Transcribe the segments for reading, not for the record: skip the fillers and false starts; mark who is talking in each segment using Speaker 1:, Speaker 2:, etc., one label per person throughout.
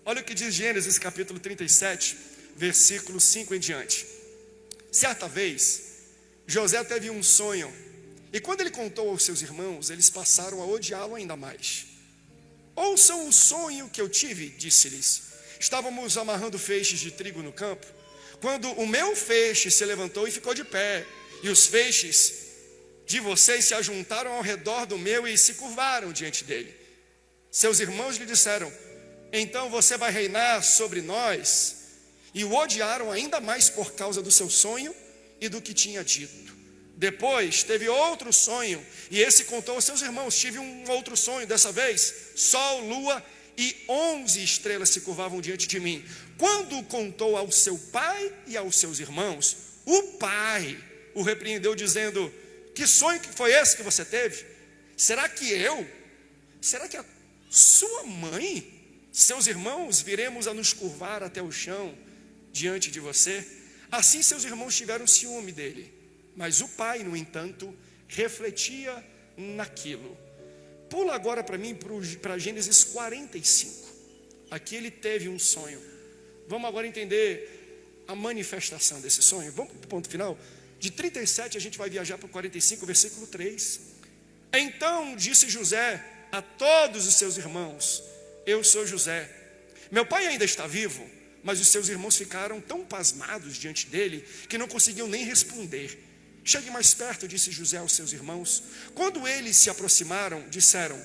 Speaker 1: Olha o que diz Gênesis capítulo 37, versículo 5 em diante. Certa vez, José teve um sonho, e quando ele contou aos seus irmãos, eles passaram a odiá-lo ainda mais. Ouçam o sonho que eu tive, disse-lhes. Estávamos amarrando feixes de trigo no campo, quando o meu feixe se levantou e ficou de pé, e os feixes de vocês se ajuntaram ao redor do meu e se curvaram diante dele. Seus irmãos lhe disseram: então você vai reinar sobre nós? E o odiaram ainda mais por causa do seu sonho e do que tinha dito. Depois teve outro sonho, e esse contou aos seus irmãos: tive um outro sonho, dessa vez sol, lua e 11 estrelas se curvavam diante de mim. Quando contou ao seu pai e aos seus irmãos, o pai o repreendeu dizendo: que sonho que foi esse que você teve? Será que a sua mãe, seus irmãos, viremos a nos curvar até o chão diante de você? Assim seus irmãos tiveram ciúme dele, mas o pai, no entanto, refletia naquilo. Pula agora para mim, para Gênesis 45. Aqui ele teve um sonho. Vamos agora entender a manifestação desse sonho. Vamos para o ponto final. De 37 a gente vai viajar para o 45, versículo 3. Então disse José a todos os seus irmãos: eu sou José. Meu pai ainda está vivo. Mas os seus irmãos ficaram tão pasmados diante dele que não conseguiam nem responder. Chegue mais perto, disse José aos seus irmãos. Quando eles se aproximaram, disseram: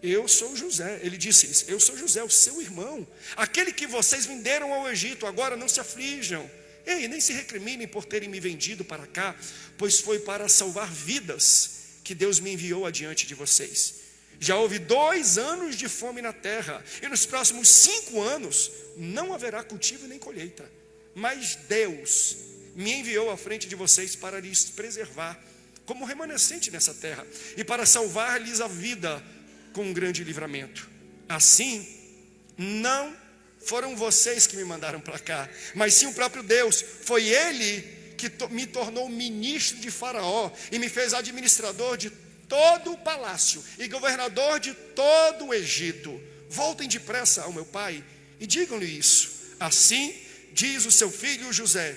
Speaker 1: eu sou José. Ele disse-lhes: eu sou José, o seu irmão, aquele que vocês venderam ao Egito. Agora não se aflijam, ei, nem se recriminem por terem me vendido para cá, pois foi para salvar vidas que Deus me enviou adiante de vocês. Já houve 2 anos de fome na terra, e nos próximos 5 anos não haverá cultivo nem colheita. Mas Deus me enviou à frente de vocês para lhes preservar como remanescente nessa terra, e para salvar-lhes a vida com um grande livramento. Assim, não foram vocês que me mandaram para cá, mas sim o próprio Deus. Foi Ele que me tornou ministro de Faraó e me fez administrador de todo o palácio e governador de todo o Egito. Voltem depressa ao meu pai e digam-lhe isso. Assim diz o seu filho José: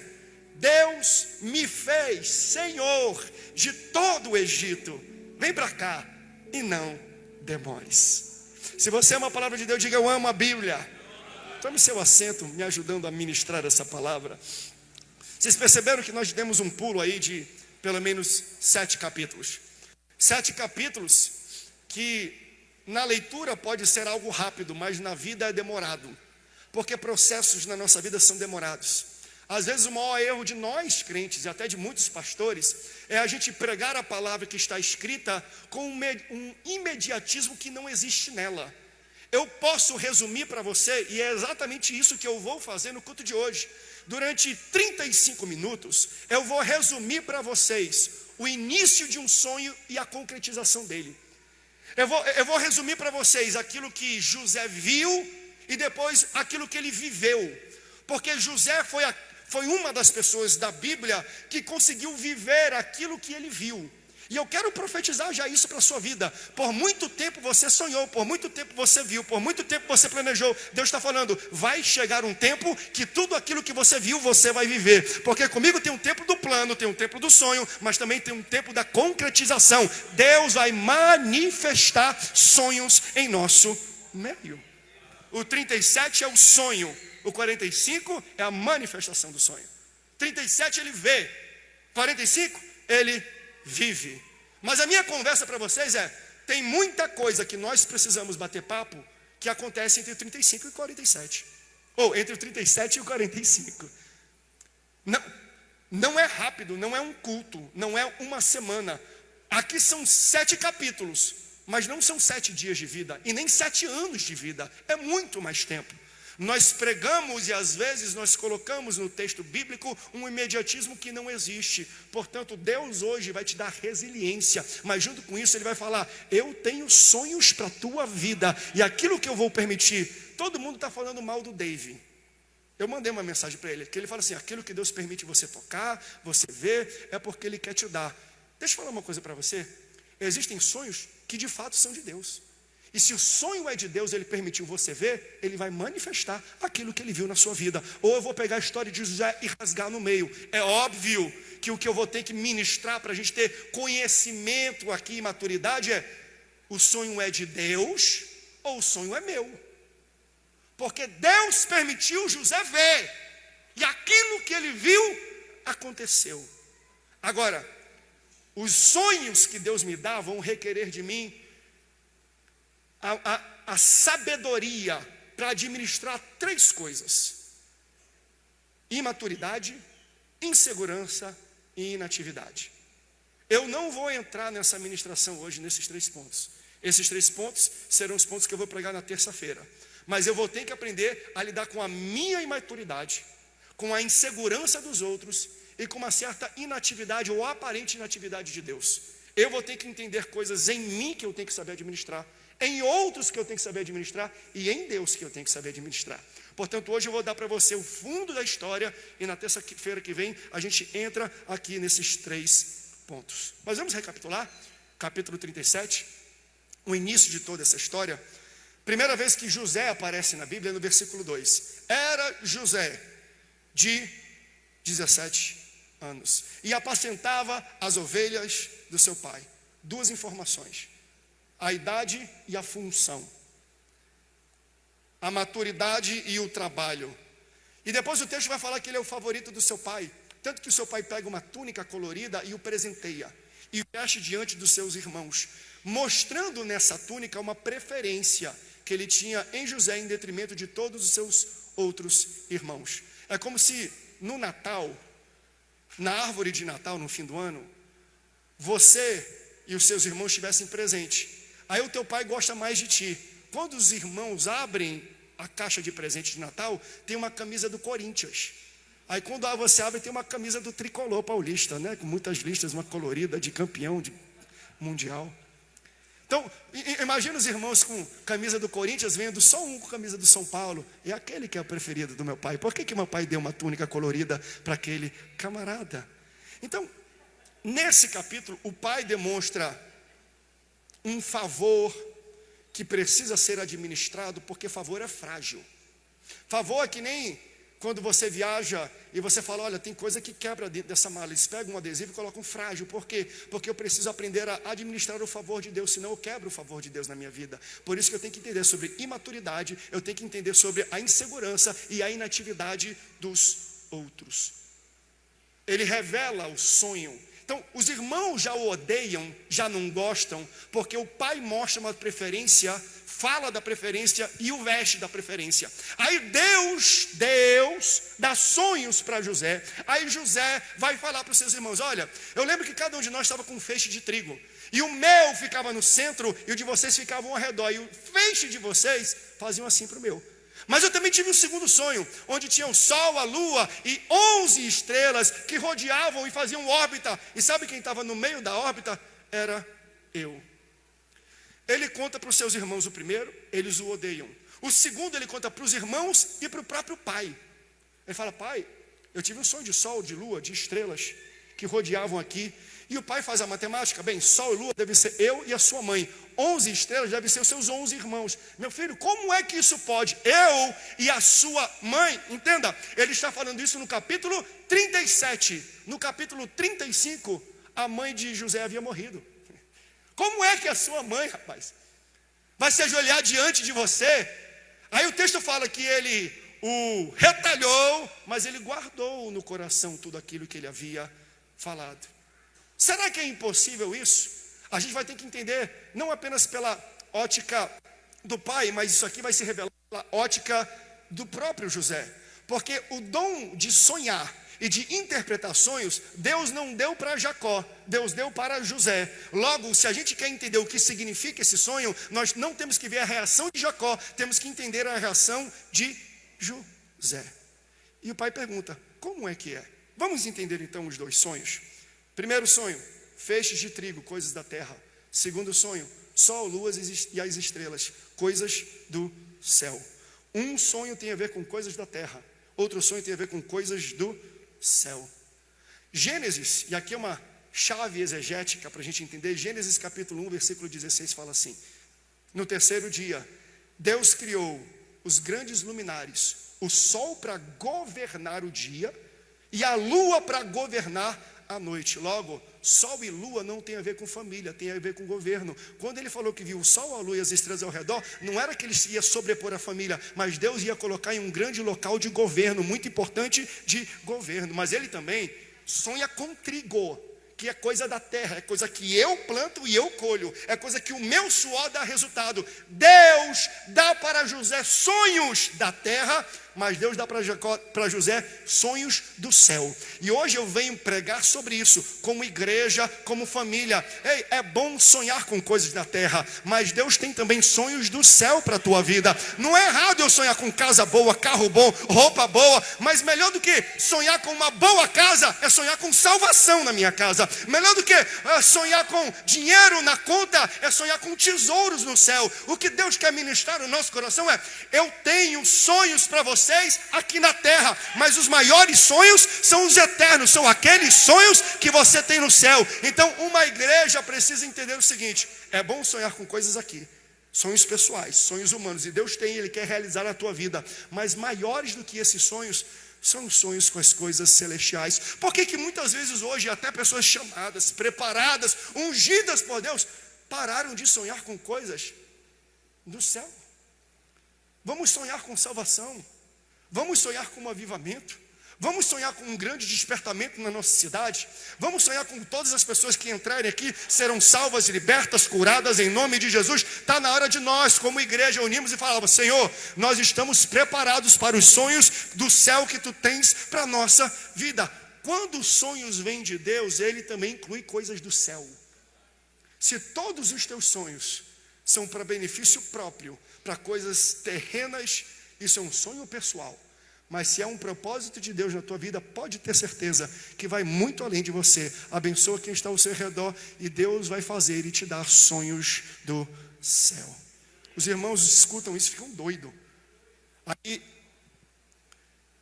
Speaker 1: Deus me fez senhor de todo o Egito. Vem para cá e não demores. Se você ama a palavra de Deus, diga: eu amo a Bíblia. Tome seu assento, me ajudando a ministrar essa palavra. Vocês perceberam que nós demos um pulo aí de pelo menos 7 capítulos. 7 capítulos que na leitura pode ser algo rápido, mas na vida é demorado, porque processos na nossa vida são demorados. Às vezes o maior erro de nós crentes e até de muitos pastores é a gente pregar a palavra que está escrita com um imediatismo que não existe nela. Eu posso resumir para você, e é exatamente isso que eu vou fazer no culto de hoje. Durante 35 minutos eu vou resumir para vocês o início de um sonho e a concretização dele. Eu vou resumir para vocês aquilo que José viu e depois aquilo que ele viveu, porque José foi uma das pessoas da Bíblia que conseguiu viver aquilo que ele viu. E eu quero profetizar já isso para a sua vida. Por muito tempo você sonhou, por muito tempo você viu, por muito tempo você planejou. Deus está falando: vai chegar um tempo que tudo aquilo que você viu, você vai viver. Porque comigo tem um tempo do plano, tem um tempo do sonho, mas também tem um tempo da concretização. Deus vai manifestar sonhos em nosso meio. O 37 é o sonho, o 45 é a manifestação do sonho. 37 ele vê, 45 ele vive. Mas a minha conversa para vocês é: tem muita coisa que nós precisamos bater papo que acontece entre o 35 e o 47, ou entre o 37 e o 45. Não é rápido, não é um culto, não é uma semana. Aqui são 7 capítulos, mas não são 7 dias de vida e nem 7 anos de vida, é muito mais tempo. Nós pregamos e às vezes nós colocamos no texto bíblico um imediatismo que não existe. Portanto, Deus hoje vai te dar resiliência, mas junto com isso Ele vai falar: eu tenho sonhos para a tua vida, e aquilo que eu vou permitir. Todo mundo está falando mal do Dave. Eu mandei uma mensagem para ele, que ele fala assim: aquilo que Deus permite você tocar, você ver, é porque Ele quer te dar. Deixa eu falar uma coisa para você. Existem sonhos que de fato são de Deus, E se o sonho é de Deus, Ele permitiu você ver, Ele vai manifestar aquilo que Ele viu na sua vida. Ou eu vou pegar a história de José e rasgar no meio. É óbvio que o que eu vou ter que ministrar para a gente ter conhecimento aqui e maturidade é: o sonho é de Deus ou o sonho é meu? Porque Deus permitiu José ver, e aquilo que ele viu aconteceu. Agora, os sonhos que Deus me dá vão requerer de mim a sabedoria para administrar 3 coisas: imaturidade, insegurança e inatividade. Eu não vou entrar nessa ministração hoje nesses 3 pontos. Esses 3 pontos serão os pontos que eu vou pregar na terça-feira. Mas eu vou ter que aprender a lidar com a minha imaturidade, com a insegurança dos outros e com uma certa inatividade ou aparente inatividade de Deus. Eu vou ter que entender coisas em mim que eu tenho que saber administrar, em outros que eu tenho que saber administrar e em Deus que eu tenho que saber administrar. Portanto, hoje eu vou dar para você o fundo da história e na terça-feira que vem a gente entra aqui nesses 3 pontos. Mas vamos recapitular, capítulo 37, o início de toda essa história. Primeira vez que José aparece na Bíblia, no versículo 2. Era José de 17 anos e apacentava as ovelhas do seu pai. 2 informações: a idade e a função, a maturidade e o trabalho. E depois o texto vai falar que ele é o favorito do seu pai, tanto que o seu pai pega uma túnica colorida e o presenteia e veste diante dos seus irmãos, mostrando nessa túnica uma preferência que ele tinha em José em detrimento de todos os seus outros irmãos. É como se no Natal, na árvore de Natal, no fim do ano, você e os seus irmãos estivessem presentes. Aí o teu pai gosta mais de ti. Quando os irmãos abrem a caixa de presente de Natal, tem uma camisa do Corinthians. Aí quando você abre, tem uma camisa do tricolor paulista, né? Com muitas listas, uma colorida de campeão de mundial. Então, imagina os irmãos com camisa do Corinthians, vendo só um com camisa do São Paulo. É aquele que é o preferido do meu pai. Por que meu pai deu uma túnica colorida para aquele camarada? Então, nesse capítulo, o pai demonstra um favor que precisa ser administrado, porque favor é frágil. Favor é que nem quando você viaja e você fala: olha, tem coisa que quebra dentro dessa mala. Eles pegam um adesivo e colocam frágil. Por quê? Porque eu preciso aprender a administrar o favor de Deus, senão eu quebro o favor de Deus na minha vida. Por isso que eu tenho que entender sobre imaturidade, eu tenho que entender sobre a insegurança e a inatividade dos outros. Ele revela o sonho. Então, os irmãos já o odeiam, já não gostam, porque o pai mostra uma preferência, fala da preferência e o veste da preferência. Aí Deus dá sonhos para José. Aí José vai falar para os seus irmãos: olha, eu lembro que cada um de nós estava com um feixe de trigo, e o meu ficava no centro e o de vocês ficavam ao redor, e o feixe de vocês faziam assim para o meu. Mas eu também tive um segundo sonho, onde tinha o sol, a lua e 11 estrelas que rodeavam e faziam órbita. E sabe quem estava no meio da órbita? Era eu. Ele conta para os seus irmãos o primeiro, eles o odeiam. O segundo ele conta para os irmãos e para o próprio pai. Ele fala: pai, eu tive um sonho de sol, de lua, de estrelas que rodeavam aqui. E o pai faz a matemática: bem, sol e lua deve ser eu e a sua mãe, 11 estrelas devem ser os seus 11 irmãos. Meu filho, como é que isso pode? Eu e a sua mãe. Entenda, ele está falando isso no capítulo 37. No capítulo 35, a mãe de José havia morrido. Como é que a sua mãe, rapaz, vai se ajoelhar diante de você? Aí o texto fala que ele o retalhou, mas ele guardou no coração tudo aquilo que ele havia falado. Será que é impossível isso? A gente vai ter que entender, não apenas pela ótica do pai, mas isso aqui vai se revelar pela ótica do próprio José. Porque o dom de sonhar e de interpretar sonhos, Deus não deu para Jacó, Deus deu para José. Logo, se a gente quer entender o que significa esse sonho, nós não temos que ver a reação de Jacó, temos que entender a reação de José. E o pai pergunta: como é que é? Vamos entender então os 2 sonhos. Primeiro sonho: feixes de trigo, coisas da terra. Segundo sonho: sol, luas e as estrelas, coisas do céu. Um sonho tem a ver com coisas da terra, outro sonho tem a ver com coisas do céu. Gênesis, e aqui é uma chave exegética para a gente entender. Gênesis capítulo 1, versículo 16 fala assim: No terceiro dia, Deus criou os grandes luminares, o sol para governar o dia e a lua para governar a noite. Logo, sol e lua não tem a ver com família, tem a ver com governo. Quando ele falou que viu o sol, a lua e as estrelas ao redor, não era que ele ia sobrepor a família, mas Deus ia colocar em um grande local de governo, muito importante de governo. Mas ele também sonha com trigo, que é coisa da terra, é coisa que eu planto e eu colho, é coisa que o meu suor dá resultado. Deus dá para José sonhos da terra, mas Deus dá para José sonhos do céu. E hoje eu venho pregar sobre isso, como igreja, como família. Ei, é bom sonhar com coisas da terra, mas Deus tem também sonhos do céu para a tua vida. Não é errado eu sonhar com casa boa, carro bom, roupa boa, mas melhor do que sonhar com uma boa casa, é sonhar com salvação na minha casa. Melhor do que sonhar com dinheiro na conta, é sonhar com tesouros no céu. O que Deus quer ministrar no nosso coração é: eu tenho sonhos para vocês aqui na terra, mas os maiores sonhos são os eternos, são aqueles sonhos que você tem no céu. Então uma igreja precisa entender o seguinte: é bom sonhar com coisas aqui, sonhos pessoais, sonhos humanos, e Deus tem, Ele quer realizar na tua vida, mas maiores do que esses sonhos são os sonhos com as coisas celestiais. Por que muitas vezes hoje até pessoas chamadas, preparadas, ungidas por Deus, pararam de sonhar com coisas do céu? Vamos sonhar com salvação, vamos sonhar com um avivamento, vamos sonhar com um grande despertamento na nossa cidade, vamos sonhar com todas as pessoas que entrarem aqui serão salvas, libertas, curadas em nome de Jesus. Está na hora de nós, como igreja, unirmos e falarmos: Senhor, nós estamos preparados para os sonhos do céu que Tu tens para a nossa vida. Quando os sonhos vêm de Deus, Ele também inclui coisas do céu. Se todos os teus sonhos são para benefício próprio, para coisas terrenas, isso é um sonho pessoal. Mas se é um propósito de Deus na tua vida, pode ter certeza que vai muito além de você. Abençoa quem está ao seu redor e Deus vai fazer e te dar sonhos do céu. Os irmãos escutam isso e ficam doidos. Aí,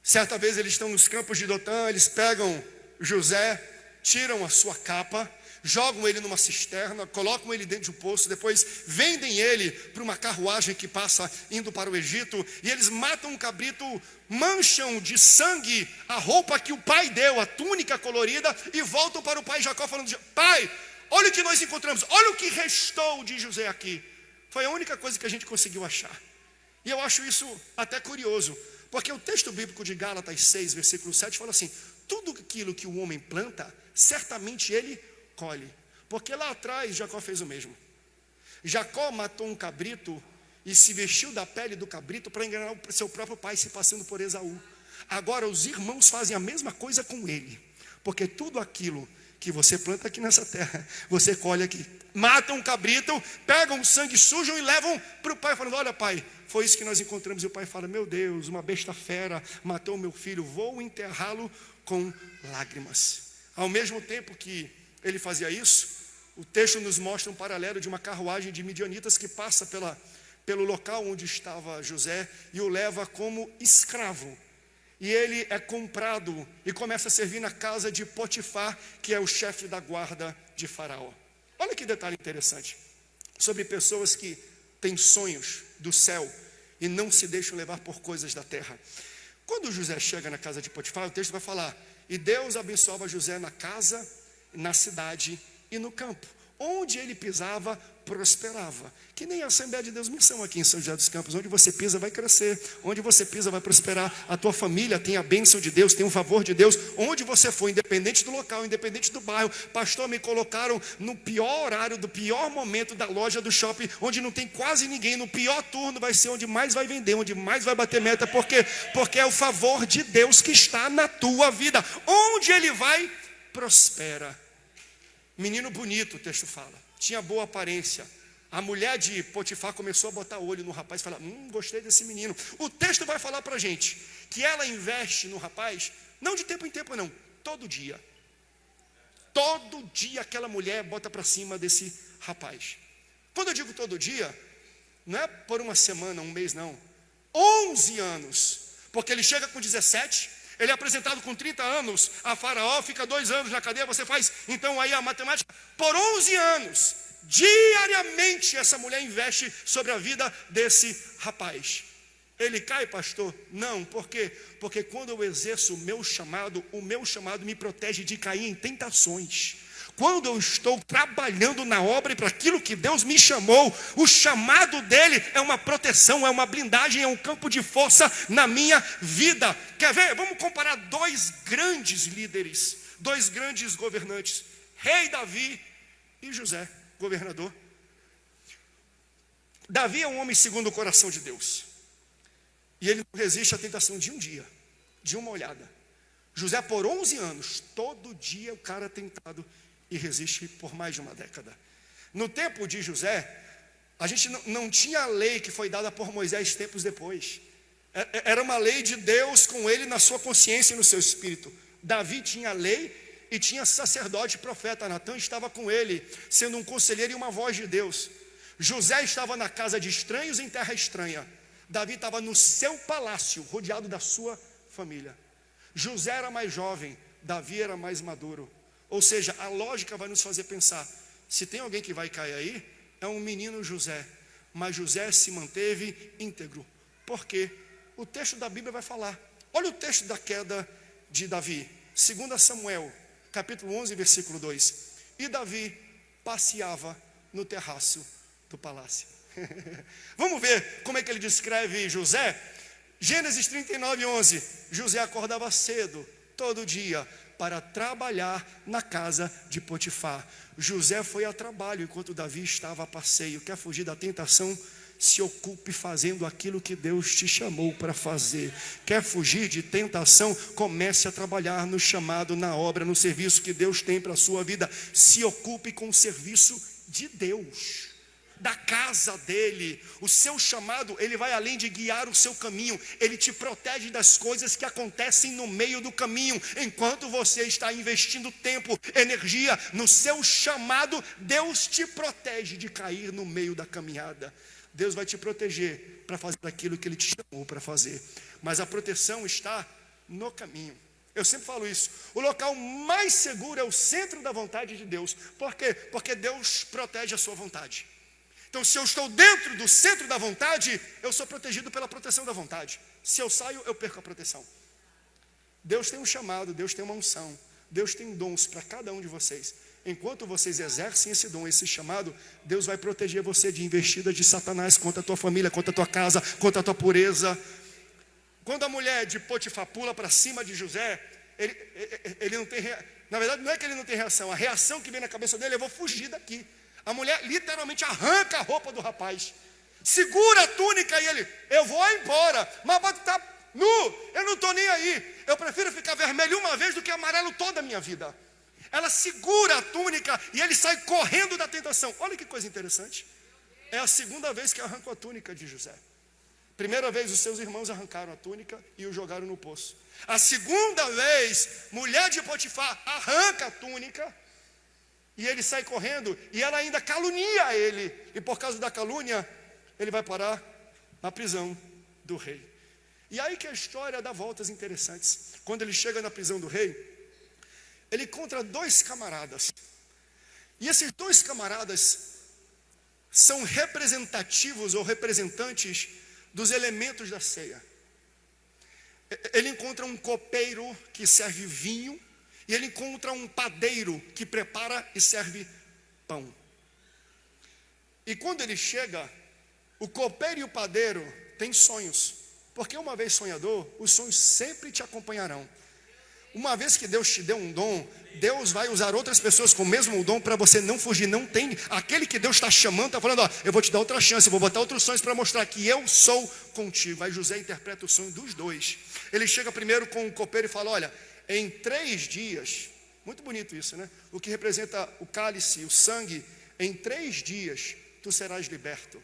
Speaker 1: certa vez eles estão nos campos de Dotã, eles pegam José, tiram a sua capa, jogam ele numa cisterna, colocam ele dentro de um poço, depois vendem ele para uma carruagem que passa indo para o Egito, e eles matam um cabrito, mancham de sangue a roupa que o pai deu, a túnica colorida, e voltam para o pai Jacó falando: pai, olha o que nós encontramos, olha o que restou de José aqui. Foi a única coisa que a gente conseguiu achar. E eu acho isso até curioso, porque o texto bíblico de Gálatas 6, versículo 7 fala assim: tudo aquilo que o homem planta, certamente ele colhe. Porque lá atrás Jacó fez o mesmo. Jacó matou um cabrito e se vestiu da pele do cabrito para enganar o seu próprio pai, se passando por Esaú. Agora os irmãos fazem a mesma coisa com ele, porque tudo aquilo que você planta aqui nessa terra, você colhe aqui. Matam um cabrito, pegam o sangue, sujam e levam para o pai, falando: olha pai, foi isso que nós encontramos. E o pai fala: meu Deus, uma besta fera matou meu filho, vou enterrá-lo com lágrimas. Ao mesmo tempo que ele fazia isso, o texto nos mostra um paralelo de uma carruagem de midianitas que passa pelo local onde estava José e o leva como escravo. E ele é comprado e começa a servir na casa de Potifar, que é o chefe da guarda de Faraó. Olha que detalhe interessante sobre pessoas que têm sonhos do céu e não se deixam levar por coisas da terra. Quando José chega na casa de Potifar, o texto vai falar: e Deus abençoava José na casa, na cidade e no campo. Onde ele pisava, prosperava. Que nem a Assembleia de Deus Missão aqui em São José dos Campos. Onde você pisa, vai crescer. Onde você pisa, vai prosperar. A tua família tem a bênção de Deus, tem o favor de Deus. Onde você for, independente do local, independente do bairro. Pastor, me colocaram no pior horário, do pior momento da loja do shopping, onde não tem quase ninguém. No pior turno vai ser onde mais vai vender, onde mais vai bater meta. Porque é o favor de Deus que está na tua vida. Onde ele vai, prospera. Menino bonito, o texto fala, tinha boa aparência. A mulher de Potifar começou a botar olho no rapaz e falar: gostei desse menino. O texto vai falar para a gente que ela investe no rapaz, não de tempo em tempo não, todo dia. Todo dia aquela mulher bota para cima desse rapaz. Quando eu digo todo dia, não é por uma semana, um mês não, 11 anos, porque ele chega com 17, ele é apresentado com 30 anos a Faraó, fica 2 anos na cadeia, você faz então aí a matemática, por 11 anos, diariamente essa mulher investe sobre a vida desse rapaz. Ele cai, pastor? Não, por quê? Porque quando eu exerço o meu chamado me protege de cair em tentações. Quando eu estou trabalhando na obra e para aquilo que Deus me chamou, o chamado dele é uma proteção, é uma blindagem, é um campo de força na minha vida. Quer ver? Vamos comparar dois grandes líderes, dois grandes governantes, rei Davi e José, governador. Davi é um homem segundo o coração de Deus. E ele não resiste à tentação de um dia, de uma olhada. José, por 11 anos, todo dia o cara é tentado e resiste por mais de uma década. No tempo de José, a gente não tinha a lei que foi dada por Moisés tempos depois. Era uma lei de Deus com ele na sua consciência e no seu espírito. Davi tinha a lei e tinha sacerdote e profeta. Natã estava com ele, sendo um conselheiro e uma voz de Deus. José estava na casa de estranhos em terra estranha. Davi estava no seu palácio, rodeado da sua família. José era mais jovem, Davi era mais maduro. Ou seja, a lógica vai nos fazer pensar, se tem alguém que vai cair aí, é um menino José. Mas José se manteve íntegro. Por quê? O texto da Bíblia vai falar. Olha o texto da queda de Davi. 2 Samuel, capítulo 11, versículo 2. E Davi passeava no terraço do palácio. Vamos ver como é que ele descreve José? Gênesis 39, 11. José acordava cedo, todo dia, para trabalhar na casa de Potifar. José foi a trabalho enquanto Davi estava a passeio. Quer fugir da tentação? Se ocupe fazendo aquilo que Deus te chamou para fazer. Quer fugir de tentação? Comece a trabalhar no chamado, na obra, no serviço que Deus tem para a sua vida. Se ocupe com o serviço de Deus, da casa dele. O seu chamado, ele vai além de guiar o seu caminho, ele te protege das coisas que acontecem no meio do caminho. Enquanto você está investindo tempo, energia no seu chamado, Deus te protege de cair no meio da caminhada. Deus vai te proteger para fazer aquilo que ele te chamou para fazer. Mas a proteção está no caminho. Eu sempre falo isso. O local mais seguro é o centro da vontade de Deus. Por quê? Porque Deus protege a sua vontade. Então, se eu estou dentro do centro da vontade, eu sou protegido pela proteção da vontade. Se eu saio, eu perco a proteção. Deus tem um chamado, Deus tem uma unção, Deus tem dons para cada um de vocês. Enquanto vocês exercem esse dom, esse chamado, Deus vai proteger você de investida de Satanás contra a tua família, contra a tua casa, contra a tua pureza. Quando a mulher de Potifar pula para cima de José, ele não tem, na verdade não é que ele não tem reação, a reação que vem na cabeça dele é: eu vou fugir daqui. A mulher literalmente arranca a roupa do rapaz, segura a túnica e ele: eu vou embora, mas pode estar nu, eu não estou nem aí, eu prefiro ficar vermelho uma vez do que amarelo toda a minha vida. Ela segura a túnica e ele sai correndo da tentação. Olha que coisa interessante. É a segunda vez que arrancou a túnica de José. Primeira vez os seus irmãos arrancaram a túnica e o jogaram no poço. A segunda vez, mulher de Potifar arranca a túnica e ele sai correndo, e ela ainda calunia ele. E por causa da calúnia, ele vai parar na prisão do rei. E aí que a história dá voltas interessantes. Quando ele chega na prisão do rei, ele encontra dois camaradas. E esses dois camaradas são representativos ou representantes dos elementos da ceia. Ele encontra um copeiro que serve vinho, e ele encontra um padeiro que prepara e serve pão. E quando ele chega, o copeiro e o padeiro têm sonhos, porque uma vez sonhador, os sonhos sempre te acompanharão. Uma vez que Deus te deu um dom, Deus vai usar outras pessoas com o mesmo dom para você não fugir. Não tem, aquele que Deus está chamando, está falando: ó, eu vou te dar outra chance, eu vou botar outros sonhos para mostrar que eu sou contigo. Aí José interpreta o sonho dos dois. Ele chega primeiro com o copeiro e fala: olha, em 3 dias, muito bonito isso, né? O que representa o cálice, o sangue, em 3 dias tu serás liberto.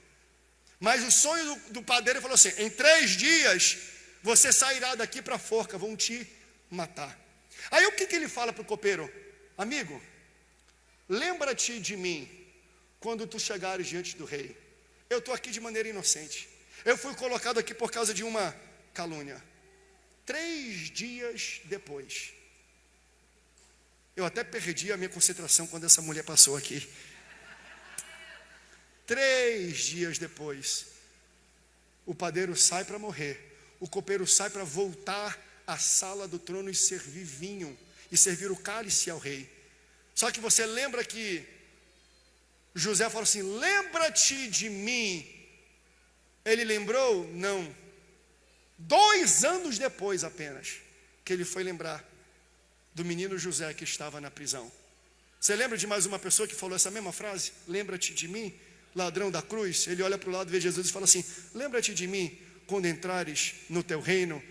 Speaker 1: Mas o sonho do padeiro falou assim: em 3 dias você sairá daqui para a forca, vão te matar. Aí o que ele fala para o copeiro? Amigo, lembra-te de mim quando tu chegares diante do rei. Eu estou aqui de maneira inocente. Eu fui colocado aqui por causa de uma calúnia. 3 dias depois, eu até perdi a minha concentração quando essa mulher passou aqui. 3 dias depois, o padeiro sai para morrer, o copeiro sai para voltar à sala do trono e servir vinho, e servir o cálice ao rei. Só que você lembra que José falou assim: lembra-te de mim. Ele lembrou? Não. 2 anos depois apenas, que ele foi lembrar do menino José que estava na prisão. Você lembra de mais uma pessoa que falou essa mesma frase? Lembra-te de mim, ladrão da cruz? Ele olha para o lado, vê Jesus e fala assim: lembra-te de mim quando entrares no teu reino.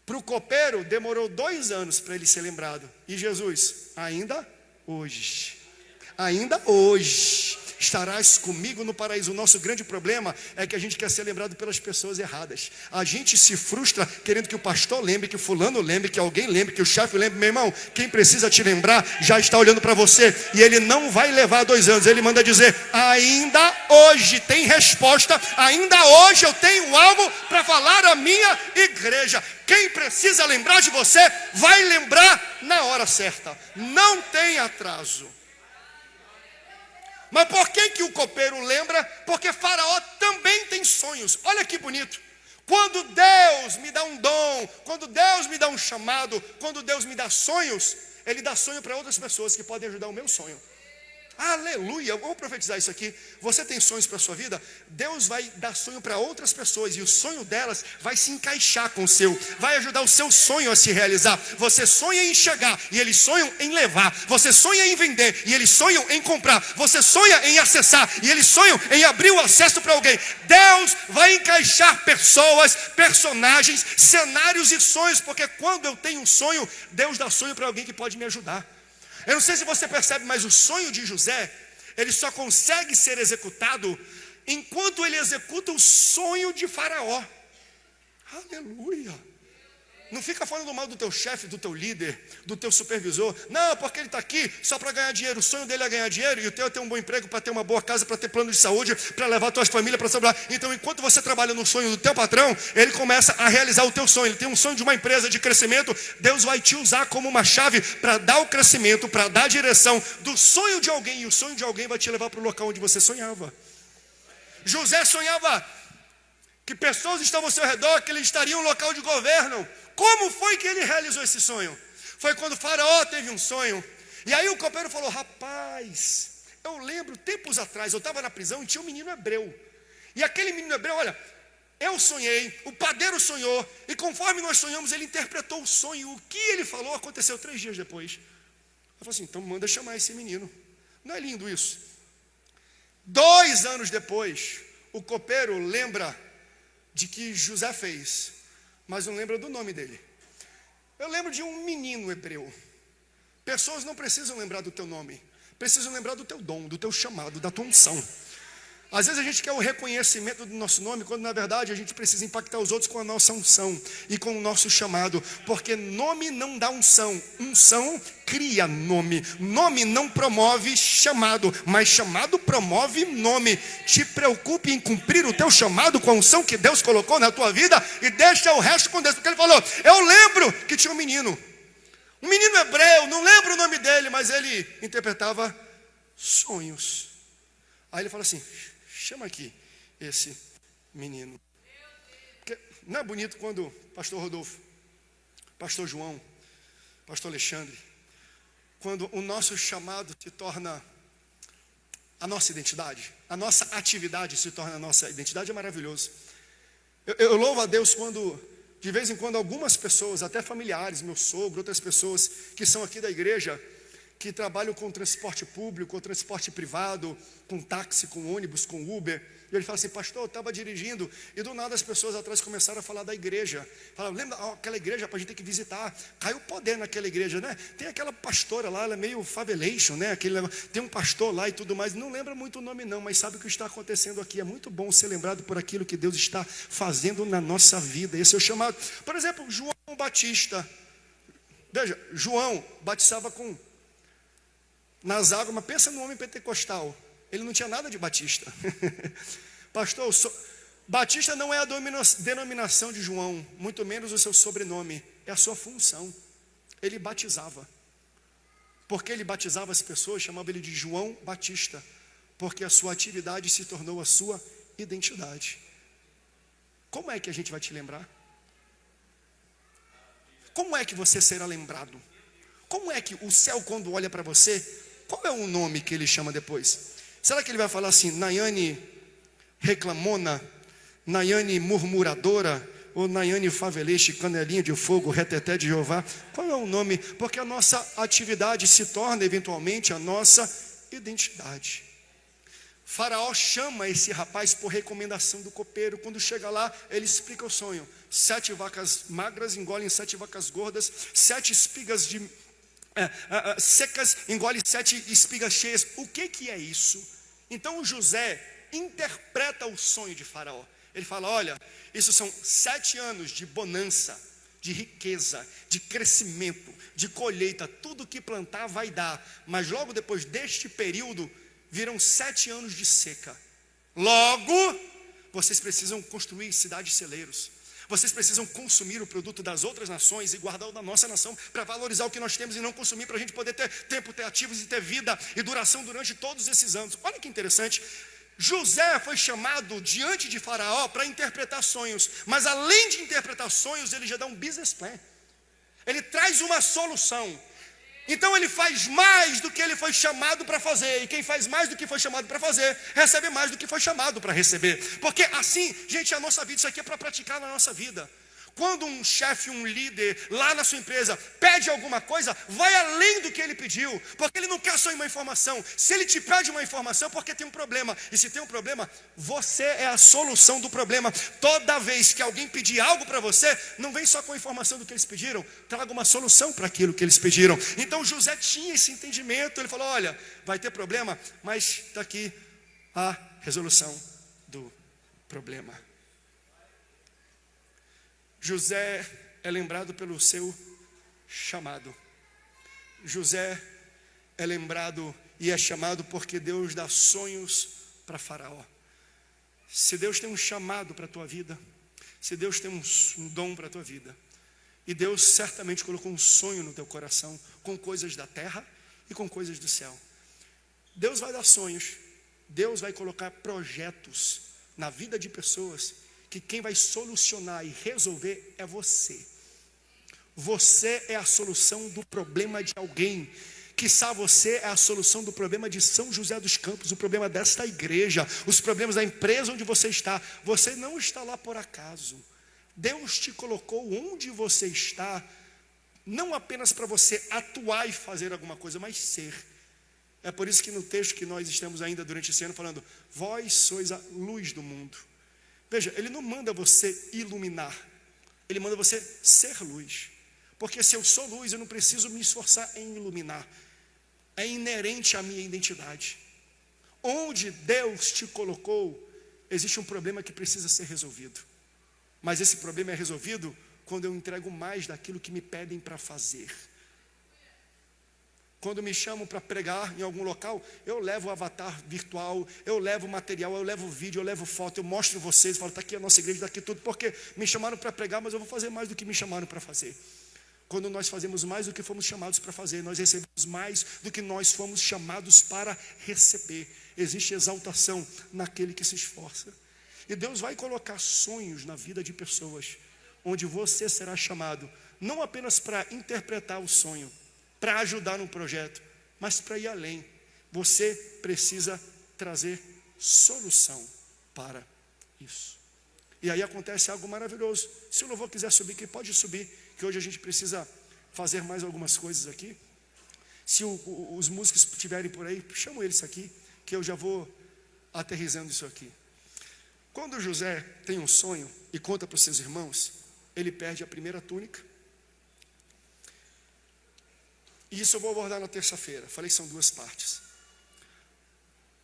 Speaker 1: Para o copeiro demorou 2 anos para ele ser lembrado. E Jesus, ainda hoje estarás comigo no paraíso. O nosso grande problema é que a gente quer ser lembrado pelas pessoas erradas. A gente se frustra querendo que o pastor lembre, que o fulano lembre, que alguém lembre, que o chefe lembre. Meu irmão, quem precisa te lembrar já está olhando para você, e ele não vai levar 2 anos. Ele manda dizer: ainda hoje tem resposta, ainda hoje eu tenho algo para falar à minha igreja. Quem precisa lembrar de você vai lembrar na hora certa, não tem atraso. Mas por que o copeiro lembra? Porque Faraó também tem sonhos. Olha que bonito. Quando Deus me dá um dom, quando Deus me dá um chamado, quando Deus me dá sonhos, Ele dá sonho para outras pessoas que podem ajudar o meu sonho. Aleluia, vamos profetizar isso aqui. Você tem sonhos para a sua vida? Deus vai dar sonho para outras pessoas, e o sonho delas vai se encaixar com o seu, vai ajudar o seu sonho a se realizar. Você sonha em chegar, e eles sonham em levar. Você sonha em vender, e eles sonham em comprar. Você sonha em acessar, e eles sonham em abrir o acesso para alguém. Deus vai encaixar pessoas, personagens, cenários e sonhos, porque quando eu tenho um sonho, Deus dá sonho para alguém que pode me ajudar. Eu não sei se você percebe, mas o sonho de José, ele só consegue ser executado enquanto ele executa o sonho de Faraó. Aleluia. Não fica falando mal do teu chefe, do teu líder, do teu supervisor. Não, porque ele está aqui só para ganhar dinheiro. O sonho dele é ganhar dinheiro, e o teu é ter um bom emprego, para ter uma boa casa, para ter plano de saúde, para levar a tua família para trabalhar. Então, enquanto você trabalha no sonho do teu patrão, ele começa a realizar o teu sonho. Ele tem um sonho de uma empresa de crescimento. Deus vai te usar como uma chave para dar o crescimento, para dar a direção do sonho de alguém. E o sonho de alguém vai te levar para o local onde você sonhava. José sonhava que pessoas estavam ao seu redor, que ele estaria em um local de governo. Como foi que ele realizou esse sonho? Foi quando o Faraó teve um sonho. E aí o copeiro falou: rapaz, eu lembro tempos atrás, eu estava na prisão e tinha um menino hebreu. E aquele menino hebreu, olha, eu sonhei, o padeiro sonhou, e conforme nós sonhamos, ele interpretou o sonho. O que ele falou aconteceu 3 dias depois. Eu falei assim: então manda chamar esse menino. Não é lindo isso? 2 anos depois, o copeiro lembra de que José fez, mas não lembra do nome dele. Eu lembro de um menino hebreu. Pessoas não precisam lembrar do teu nome, precisam lembrar do teu dom, do teu chamado, da tua unção. Às vezes a gente quer o reconhecimento do nosso nome, quando na verdade a gente precisa impactar os outros com a nossa unção e com o nosso chamado. Porque nome não dá unção, unção cria nome. Nome não promove chamado, mas chamado promove nome. Te preocupe em cumprir o teu chamado com a unção que Deus colocou na tua vida, e deixa o resto com Deus. Porque ele falou: eu lembro que tinha um menino hebreu, não lembro o nome dele, mas ele interpretava sonhos. Aí ele fala assim: chama aqui esse menino. Porque não é bonito quando pastor Rodolfo, pastor João, pastor Alexandre, quando o nosso chamado se torna a nossa identidade, a nossa atividade se torna a nossa identidade. É maravilhoso. Eu louvo a Deus quando, de vez em quando, algumas pessoas, até familiares, meu sogro, outras pessoas que são aqui da igreja, que trabalham com transporte público, com transporte privado, com táxi, com ônibus, com Uber, e ele fala assim: pastor, eu estava dirigindo, e do nada as pessoas atrás começaram a falar da igreja. Falaram: lembra aquela igreja para a gente ter que visitar? Caiu poder naquela igreja, né? Tem aquela pastora lá, ela é meio favelation, né? Tem um pastor lá e tudo mais. Não lembra muito o nome não, mas sabe o que está acontecendo aqui. É muito bom ser lembrado por aquilo que Deus está fazendo na nossa vida. Esse é o chamado. Por exemplo, João Batista. Veja, João batizava nas águas, mas pensa no homem pentecostal. Ele não tinha nada de batista. Pastor, batista não é a denominação de João, muito menos o seu sobrenome, é a sua função. Ele batizava. Porque ele batizava as pessoas, chamava ele de João Batista. porque a sua atividade se tornou a sua identidade. Como é que a gente vai te lembrar? Como é que você será lembrado? Como é que o céu, quando olha para você, qual é o nome que ele chama depois? Será que ele vai falar assim, Nayane reclamona, Nayane murmuradora, ou Nayane faveleche, canelinha de fogo, reteté de Jeová? Qual é o nome? Porque a nossa atividade se torna eventualmente a nossa identidade. Faraó chama esse rapaz por recomendação do copeiro. Quando chega lá, ele explica o sonho. 7 vacas magras engolem 7 vacas gordas, 7 espigas secas engolem 7 espigas cheias. O que é isso? Então José interpreta o sonho de Faraó. Ele fala, olha, isso são 7 anos de bonança, de riqueza, de crescimento, de colheita. Tudo que plantar vai dar. Mas logo depois deste período, virão 7 anos de seca. Logo, vocês precisam construir cidades celeiros. Vocês precisam consumir o produto das outras nações e guardar o da nossa nação, para valorizar o que nós temos e não consumir, para a gente poder ter tempo, ter ativos e ter vida e duração durante todos esses anos. Olha que interessante. José foi chamado diante de Faraó para interpretar sonhos, mas além de interpretar sonhos, ele já dá um business plan. Ele traz uma solução. Então ele faz mais do que ele foi chamado para fazer. E quem faz mais do que foi chamado para fazer, recebe mais do que foi chamado para receber. Porque assim, gente, a nossa vida, isso aqui é para praticar na nossa vida. Quando um chefe, um líder lá na sua empresa pede alguma coisa, vai além do que ele pediu, porque ele não quer só uma informação. Se ele te pede uma informação, é porque tem um problema. E se tem um problema, você é a solução do problema. Toda vez que alguém pedir algo para você, não vem só com a informação do que eles pediram, traga uma solução para aquilo que eles pediram. Então José tinha esse entendimento. Ele falou, olha, vai ter problema, mas está aqui a resolução do problema. José é lembrado pelo seu chamado. José é lembrado e é chamado porque Deus dá sonhos para Faraó. Se Deus tem um chamado para a tua vida, se Deus tem um dom para a tua vida, e Deus certamente colocou um sonho no teu coração, com coisas da terra e com coisas do céu. Deus vai dar sonhos, Deus vai colocar projetos na vida de pessoas, que quem vai solucionar e resolver é você. Você é a solução do problema de alguém. Quiçá você é a solução do problema de São José dos Campos, o problema desta igreja, os problemas da empresa onde você está. Você não está lá por acaso. Deus te colocou onde você está, não apenas para você atuar e fazer alguma coisa, mas ser. É por isso que no texto que nós estamos ainda durante esse ano falando, vós sois a luz do mundo. Veja, ele não manda você iluminar, ele manda você ser luz. Porque se eu sou luz, eu não preciso me esforçar em iluminar. É inerente à minha identidade. Onde Deus te colocou, existe um problema que precisa ser resolvido. Mas esse problema é resolvido quando eu entrego mais daquilo que me pedem para fazer. Quando me chamam para pregar em algum local, eu levo o avatar virtual, eu levo material, eu levo vídeo, eu levo foto, eu mostro vocês, falo, está aqui a nossa igreja, está aqui tudo, porque me chamaram para pregar, mas eu vou fazer mais do que me chamaram para fazer. Quando nós fazemos mais do que fomos chamados para fazer, nós recebemos mais do que nós fomos chamados para receber. Existe exaltação naquele que se esforça. E Deus vai colocar sonhos na vida de pessoas, onde você será chamado, não apenas para interpretar o sonho, para ajudar no projeto, mas para ir além. Você precisa trazer solução para isso. E aí acontece algo maravilhoso. Se o louvor quiser subir, que pode subir, que hoje a gente precisa fazer mais algumas coisas aqui. Se os músicos estiverem por aí, chamo eles aqui, que eu já vou aterrissando isso aqui. Quando José tem um sonho e conta para os seus irmãos, ele perde a primeira túnica. E isso eu vou abordar na terça-feira. Falei que são 2 partes.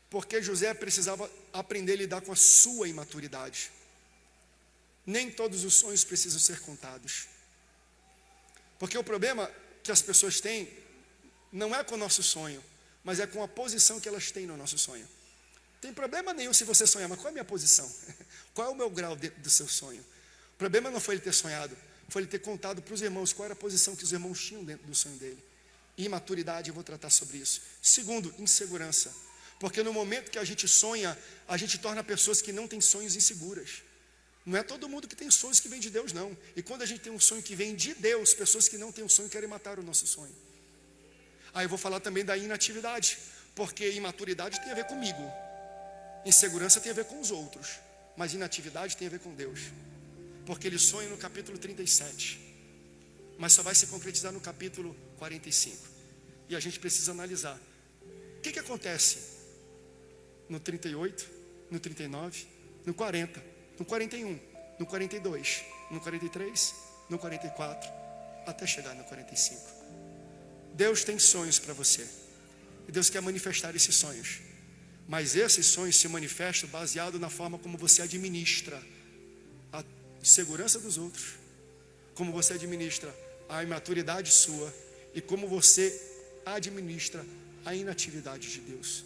Speaker 1: Porque José precisava aprender a lidar com a sua imaturidade. Nem todos os sonhos precisam ser contados. Porque o problema que as pessoas têm não é com o nosso sonho, mas é com a posição que elas têm no nosso sonho. Tem problema nenhum se você sonhar, mas qual é a minha posição? Qual é o meu grau dentro do seu sonho? O problema não foi ele ter sonhado, foi ele ter contado para os irmãos qual era a posição que os irmãos tinham dentro do sonho dele. Imaturidade, eu vou tratar sobre isso. Segundo, insegurança. Porque no momento que a gente sonha, a gente torna pessoas que não têm sonhos inseguras. Não é todo mundo que tem sonhos que vem de Deus, não. E quando a gente tem um sonho que vem de Deus, pessoas que não têm um sonho querem matar o nosso sonho. Aí eu vou falar também da inatividade, porque imaturidade tem a ver comigo, insegurança tem a ver com os outros, mas inatividade tem a ver com Deus. Porque ele sonha no capítulo 37, mas só vai se concretizar no capítulo 45. E a gente precisa analisar o que acontece no 38, no 39, no 40, no 41, no 42, no 43, no 44, até chegar no 45. Deus tem sonhos para você, e Deus quer manifestar esses sonhos, mas esses sonhos se manifestam baseado na forma como você administra a segurança dos outros, como você administra a imaturidade sua, e como você administra a inatividade de Deus.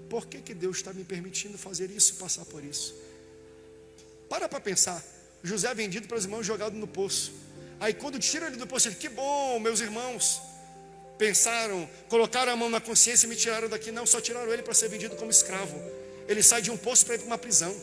Speaker 1: Por que Deus está me permitindo fazer isso e passar por isso? Para pensar. José é vendido para os irmãos, jogado no poço. Aí quando tiram ele do poço, ele, que bom, meus irmãos pensaram, colocaram a mão na consciência e me tiraram daqui. Não, só tiraram ele para ser vendido como escravo. Ele sai de um poço para ir para uma prisão.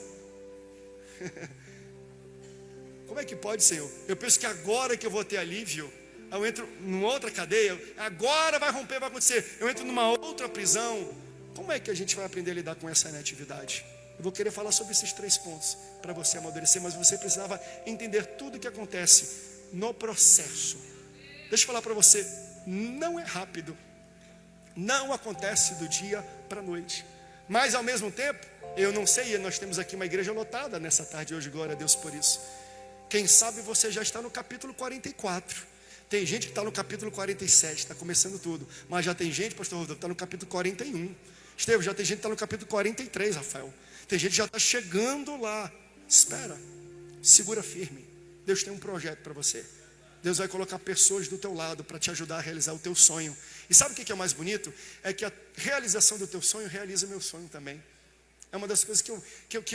Speaker 1: Como é que pode, Senhor? Eu penso que agora que eu vou ter alívio, eu entro numa outra cadeia, agora vai romper, vai acontecer, eu entro numa outra prisão. Como é que a gente vai aprender a lidar com essa inatividade? Eu vou querer falar sobre esses 3 pontos para você amadurecer, mas você precisava entender tudo o que acontece no processo. Deixa eu falar para você, não é rápido, não acontece do dia para a noite, mas ao mesmo tempo, eu não sei, nós temos aqui uma igreja lotada nessa tarde hoje, glória a Deus por isso. Quem sabe você já está no capítulo 44, tem gente que está no capítulo 47, está começando tudo, mas já tem gente, pastor Rodolfo, está no capítulo 41, Estevam, já tem gente que está no capítulo 43, Rafael, tem gente que já está chegando lá. Espera, segura firme, Deus tem um projeto para você. Deus vai colocar pessoas do teu lado para te ajudar a realizar o teu sonho. E sabe o que é mais bonito? É que a realização do teu sonho realiza o meu sonho também. É uma das coisas que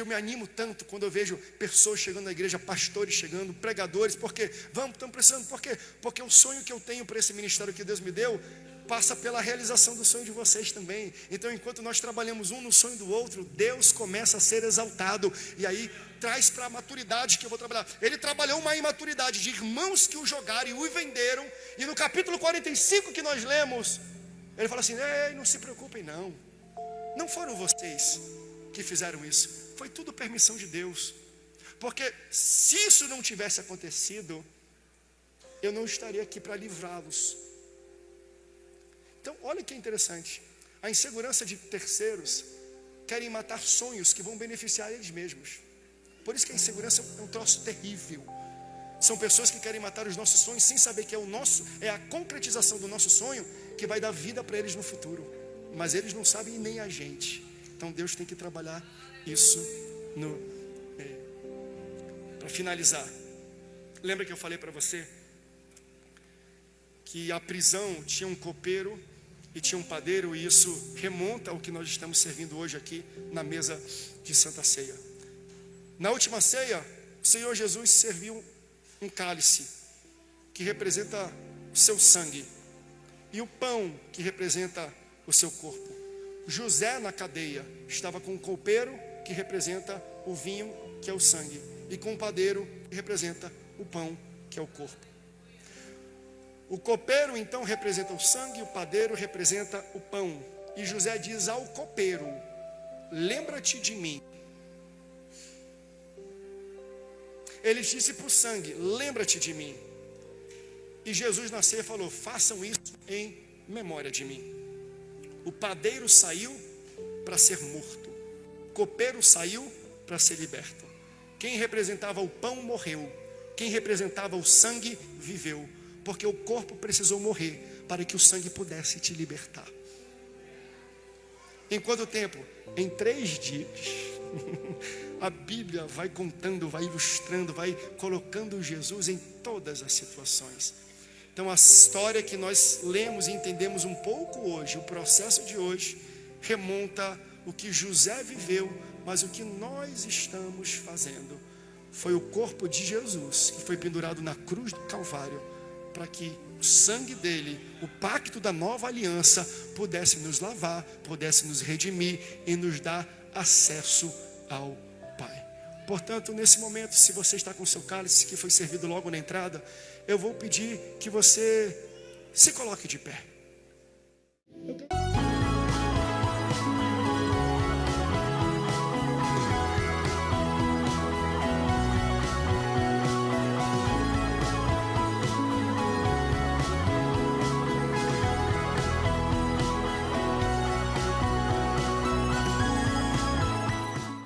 Speaker 1: eu me animo tanto quando eu vejo pessoas chegando na igreja, pastores chegando, pregadores, porque estamos precisando, por quê? Porque o sonho que eu tenho para esse ministério que Deus me deu passa pela realização do sonho de vocês também. Então, enquanto nós trabalhamos um no sonho do outro, Deus começa a ser exaltado, e aí traz para a maturidade que eu vou trabalhar. Ele trabalhou uma imaturidade de irmãos que o jogaram e o venderam, e no capítulo 45 que nós lemos, ele fala assim, não se preocupem não foram vocês que fizeram isso, foi tudo permissão de Deus, porque se isso não tivesse acontecido, eu não estaria aqui para livrá-los. Então olha que interessante, a insegurança de terceiros querem matar sonhos que vão beneficiar eles mesmos. Por isso que a insegurança é um troço terrível. São pessoas que querem matar os nossos sonhos sem saber que é a concretização do nosso sonho que vai dar vida para eles no futuro, mas eles não sabem, nem a gente. Então Deus tem que trabalhar isso para finalizar. Lembra que eu falei para você que a prisão tinha um copeiro e tinha um padeiro, e isso remonta ao que nós estamos servindo hoje aqui na mesa de Santa Ceia. Na última ceia, o Senhor Jesus serviu um cálice que representa o seu sangue e o pão que representa o seu corpo. José na cadeia estava com o copeiro que representa o vinho, que é o sangue, e com o padeiro que representa o pão, que é o corpo. O copeiro então representa o sangue, o padeiro representa o pão. E José diz ao copeiro, lembra-te de mim. Ele disse para o sangue, lembra-te de mim. E Jesus na ceia falou, façam isso em memória de mim. O padeiro saiu para ser morto, o copeiro saiu para ser liberto. Quem representava o pão morreu, quem representava o sangue viveu, porque o corpo precisou morrer para que o sangue pudesse te libertar. Em quanto tempo? Em 3 dias. A Bíblia vai contando, vai ilustrando, vai colocando Jesus em todas as situações. Então a história que nós lemos e entendemos um pouco hoje, o processo de hoje, remonta o que José viveu, mas o que nós estamos fazendo foi o corpo de Jesus, que foi pendurado na cruz do Calvário, para que o sangue dele, o pacto da nova aliança, pudesse nos lavar, pudesse nos redimir e nos dar acesso ao Pai. Portanto, nesse momento, se você está com o seu cálice que foi servido logo na entrada, eu vou pedir que você se coloque de pé.